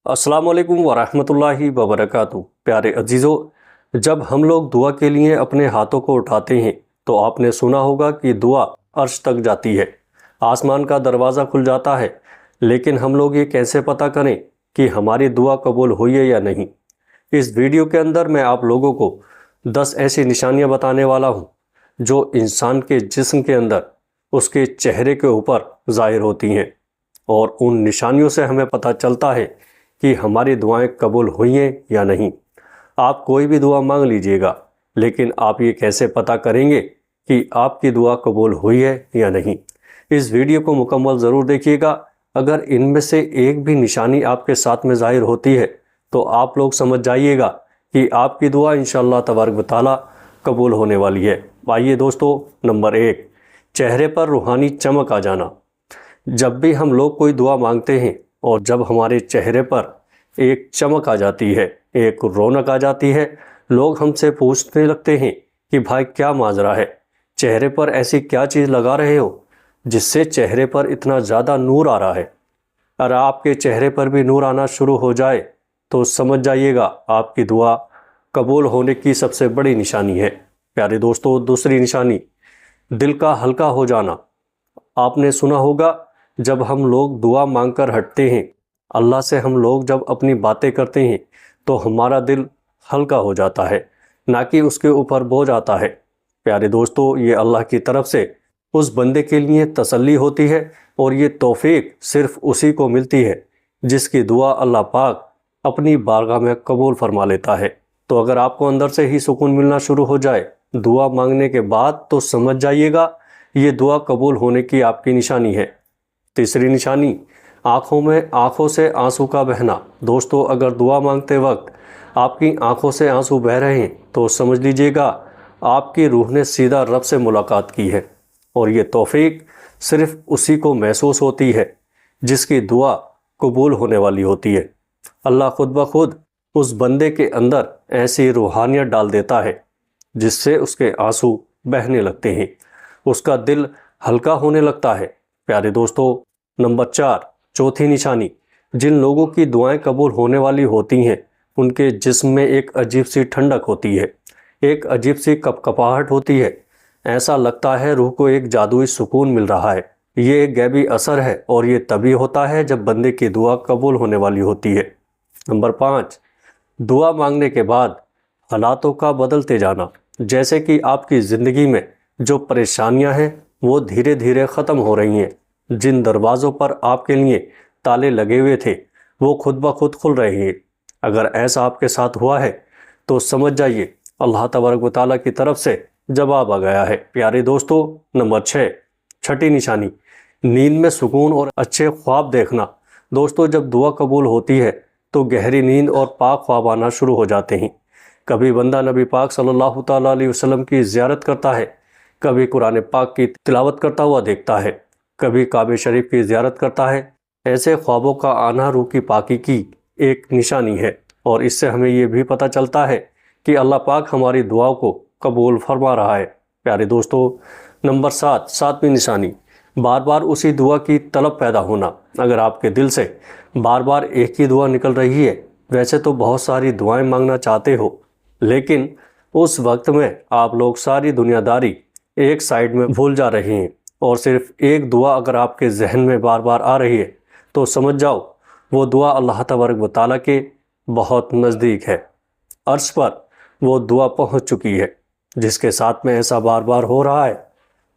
السلام علیکم ورحمۃ اللہ وبرکاتہ۔ پیارے عزیزو، جب ہم لوگ دعا کے لیے اپنے ہاتھوں کو اٹھاتے ہیں تو آپ نے سنا ہوگا کہ دعا عرش تک جاتی ہے، آسمان کا دروازہ کھل جاتا ہے۔ لیکن ہم لوگ یہ کیسے پتہ کریں کہ ہماری دعا قبول ہوئی ہے یا نہیں؟ اس ویڈیو کے اندر میں آپ لوگوں کو 10 ایسی نشانیاں بتانے والا ہوں جو انسان کے جسم کے اندر اس کے چہرے کے اوپر ظاہر ہوتی ہیں، اور ان نشانیوں سے ہمیں پتہ چلتا ہے کہ ہماری دعائیں قبول ہوئی ہیں یا نہیں۔ آپ کوئی بھی دعا مانگ لیجئے گا، لیکن آپ یہ کیسے پتہ کریں گے کہ آپ کی دعا قبول ہوئی ہے یا نہیں؟ اس ویڈیو کو مکمل ضرور دیکھیے گا۔ اگر ان میں سے ایک بھی نشانی آپ کے ساتھ میں ظاہر ہوتی ہے تو آپ لوگ سمجھ جائیے گا کہ آپ کی دعا انشاءاللہ تبارک و تعالی قبول ہونے والی ہے۔ آئیے دوستو، نمبر 1، چہرے پر روحانی چمک آ جانا۔ جب بھی ہم لوگ کوئی دعا مانگتے ہیں اور جب ہمارے چہرے پر ایک چمک آ جاتی ہے، ایک رونق آ جاتی ہے، لوگ ہم سے پوچھنے لگتے ہیں کہ بھائی کیا ماجرا ہے، چہرے پر ایسی کیا چیز لگا رہے ہو جس سے چہرے پر اتنا زیادہ نور آ رہا ہے؟ اگر آپ کے چہرے پر بھی نور آنا شروع ہو جائے تو سمجھ جائیے گا آپ کی دعا قبول ہونے کی سب سے بڑی نشانی ہے۔ پیارے دوستو، دوسری نشانی، دل کا ہلکا ہو جانا۔ آپ نے سنا ہوگا جب ہم لوگ دعا مانگ کر ہٹتے ہیں، اللہ سے ہم لوگ جب اپنی باتیں کرتے ہیں تو ہمارا دل ہلکا ہو جاتا ہے، نہ کہ اس کے اوپر بوجھ آتا ہے۔ پیارے دوستو، یہ اللہ کی طرف سے اس بندے کے لیے تسلی ہوتی ہے، اور یہ توفیق صرف اسی کو ملتی ہے جس کی دعا اللہ پاک اپنی بارگاہ میں قبول فرما لیتا ہے۔ تو اگر آپ کو اندر سے ہی سکون ملنا شروع ہو جائے دعا مانگنے کے بعد تو سمجھ جائیے گا یہ دعا قبول ہونے کی آپ کی نشانی ہے۔ تیسری نشانی، آنکھوں سے آنسو کا بہنا۔ دوستو، اگر دعا مانگتے وقت آپ کی آنکھوں سے آنسو بہہ رہے ہیں تو سمجھ لیجئے گا آپ کی روح نے سیدھا رب سے ملاقات کی ہے، اور یہ توفیق صرف اسی کو محسوس ہوتی ہے جس کی دعا قبول ہونے والی ہوتی ہے۔ اللہ خود بخود اس بندے کے اندر ایسی روحانیت ڈال دیتا ہے جس سے اس کے آنسو بہنے لگتے ہیں، اس کا دل ہلکا ہونے لگتا ہے۔ پیارے دوستو، نمبر 4، چوتھی نشانی، جن لوگوں کی دعائیں قبول ہونے والی ہوتی ہیں ان کے جسم میں ایک عجیب سی ٹھنڈک ہوتی ہے، ایک عجیب سی کپکپاہٹ ہوتی ہے۔ ایسا لگتا ہے روح کو ایک جادوئی سکون مل رہا ہے۔ یہ ایک غیبی اثر ہے، اور یہ تبھی ہوتا ہے جب بندے کی دعا قبول ہونے والی ہوتی ہے۔ نمبر 5، دعا مانگنے کے بعد حالاتوں کا بدلتے جانا۔ جیسے کہ آپ کی زندگی میں جو پریشانیاں ہیں وہ دھیرے دھیرے ختم ہو رہی ہیں، جن دروازوں پر آپ کے لیے تالے لگے ہوئے تھے وہ خود بخود کھل رہے ہیں۔ اگر ایسا آپ کے ساتھ ہوا ہے تو سمجھ جائیے اللہ تبارک و تعالیٰ کی طرف سے جواب آ گیا ہے۔ پیارے دوستو، نمبر 6، چھٹی نشانی، نیند میں سکون اور اچھے خواب دیکھنا۔ دوستو، جب دعا قبول ہوتی ہے تو گہری نیند اور پاک خواب آنا شروع ہو جاتے ہیں۔ کبھی بندہ نبی پاک صلی اللہ تعالیٰ علیہ وسلم کی زیارت کرتا ہے، کبھی قرآن پاک کی تلاوت کرتا ہوا دیکھتا ہے، کبھی کعبہ شریف کی زیارت کرتا ہے۔ ایسے خوابوں کا آنا روح کی پاکی کی ایک نشانی ہے، اور اس سے ہمیں یہ بھی پتہ چلتا ہے کہ اللہ پاک ہماری دعاؤں کو قبول فرما رہا ہے۔ پیارے دوستو، نمبر 7، ساتویں نشانی، بار بار اسی دعا کی طلب پیدا ہونا۔ اگر آپ کے دل سے بار بار ایک ہی دعا نکل رہی ہے، ویسے تو بہت ساری دعائیں مانگنا چاہتے ہو، لیکن اس وقت میں آپ لوگ ساری دنیا داری ایک سائیڈ میں بھول جا رہے ہیں، اور صرف ایک دعا اگر آپ کے ذہن میں بار بار آ رہی ہے تو سمجھ جاؤ وہ دعا اللہ تبارک و تعالیٰ کے بہت نزدیک ہے، عرش پر وہ دعا پہنچ چکی ہے۔ جس کے ساتھ میں ایسا بار بار ہو رہا ہے،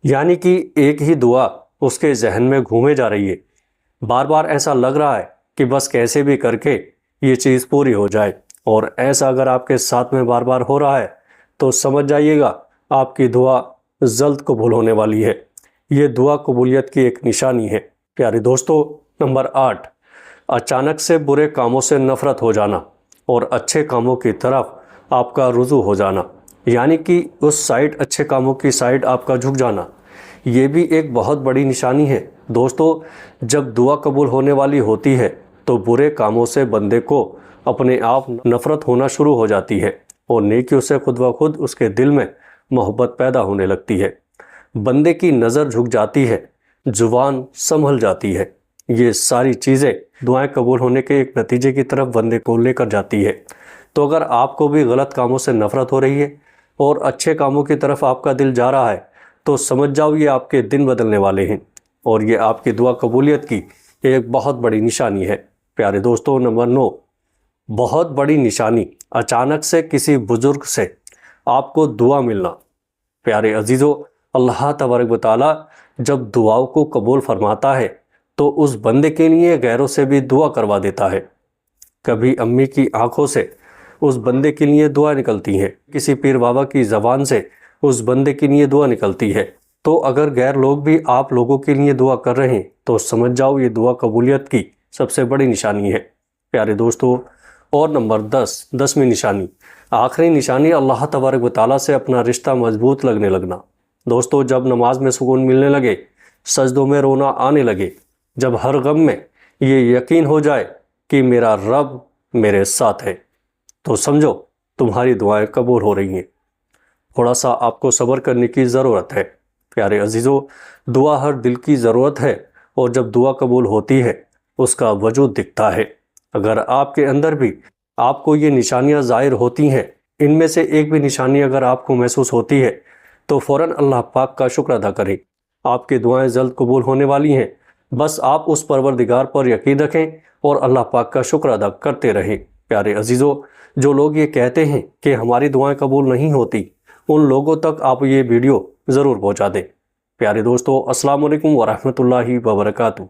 یعنی کہ ایک ہی دعا اس کے ذہن میں گھومے جا رہی ہے، بار بار ایسا لگ رہا ہے کہ بس کیسے بھی کر کے یہ چیز پوری ہو جائے، اور ایسا اگر آپ کے ساتھ میں بار بار ہو رہا ہے تو سمجھ جائیے گا آپ کی دعا جلد قبول ہونے والی ہے۔ یہ دعا قبولیت کی ایک نشانی ہے۔ پیارے دوستو، نمبر 8، اچانک سے برے کاموں سے نفرت ہو جانا اور اچھے کاموں کی طرف آپ کا رجوع ہو جانا، یعنی کہ اس سائڈ اچھے کاموں کی سائڈ آپ کا جھک جانا، یہ بھی ایک بہت بڑی نشانی ہے۔ دوستو، جب دعا قبول ہونے والی ہوتی ہے تو برے کاموں سے بندے کو اپنے آپ نفرت ہونا شروع ہو جاتی ہے، اور نیکیوں سے خود بخود اس کے دل میں محبت پیدا ہونے لگتی ہے۔ بندے کی نظر جھک جاتی ہے، زبان سنبھل جاتی ہے۔ یہ ساری چیزیں دعائیں قبول ہونے کے ایک نتیجے کی طرف بندے کو لے کر جاتی ہے۔ تو اگر آپ کو بھی غلط کاموں سے نفرت ہو رہی ہے اور اچھے کاموں کی طرف آپ کا دل جا رہا ہے تو سمجھ جاؤ یہ آپ کے دن بدلنے والے ہیں اور یہ آپ کی دعا قبولیت کی ایک بہت بڑی نشانی ہے۔ پیارے دوستو، نمبر 9، بہت بڑی نشانی، اچانک سے کسی بزرگ سے آپ کو دعا ملنا۔ پیارے عزیزو، اللہ تبارک و تعالیٰ جب دعاؤں کو قبول فرماتا ہے تو اس بندے کے لیے غیروں سے بھی دعا کروا دیتا ہے۔ کبھی امی کی آنکھوں سے اس بندے کے لیے دعا نکلتی ہے، کسی پیر بابا کی زبان سے اس بندے کے لیے دعا نکلتی ہے۔ تو اگر غیر لوگ بھی آپ لوگوں کے لیے دعا کر رہے ہیں تو سمجھ جاؤ یہ دعا قبولیت کی سب سے بڑی نشانی ہے۔ پیارے دوستو، اور نمبر 10ویں نشانی، آخری نشانی، اللہ تبارک و تعالیٰ سے اپنا رشتہ مضبوط لگنے لگنا۔ دوستو، جب نماز میں سکون ملنے لگے، سجدوں میں رونا آنے لگے، جب ہر غم میں یہ یقین ہو جائے کہ میرا رب میرے ساتھ ہے، تو سمجھو تمہاری دعائیں قبول ہو رہی ہیں۔ تھوڑا سا آپ کو صبر کرنے کی ضرورت ہے۔ پیارے عزیزو، دعا ہر دل کی ضرورت ہے اور جب دعا قبول ہوتی ہے اس کا وجود دکھتا ہے۔ اگر آپ کے اندر بھی آپ کو یہ نشانیاں ظاہر ہوتی ہیں، ان میں سے ایک بھی نشانی اگر آپ کو محسوس ہوتی ہے تو فوراً اللہ پاک کا شکر ادا کریں۔ آپ کی دعائیں جلد قبول ہونے والی ہیں، بس آپ اس پروردگار پر یقین رکھیں اور اللہ پاک کا شکر ادا کرتے رہیں۔ پیارے عزیزو، جو لوگ یہ کہتے ہیں کہ ہماری دعائیں قبول نہیں ہوتی، ان لوگوں تک آپ یہ ویڈیو ضرور پہنچا دیں۔ پیارے دوستو، السلام علیکم ورحمۃ اللہ وبرکاتہ۔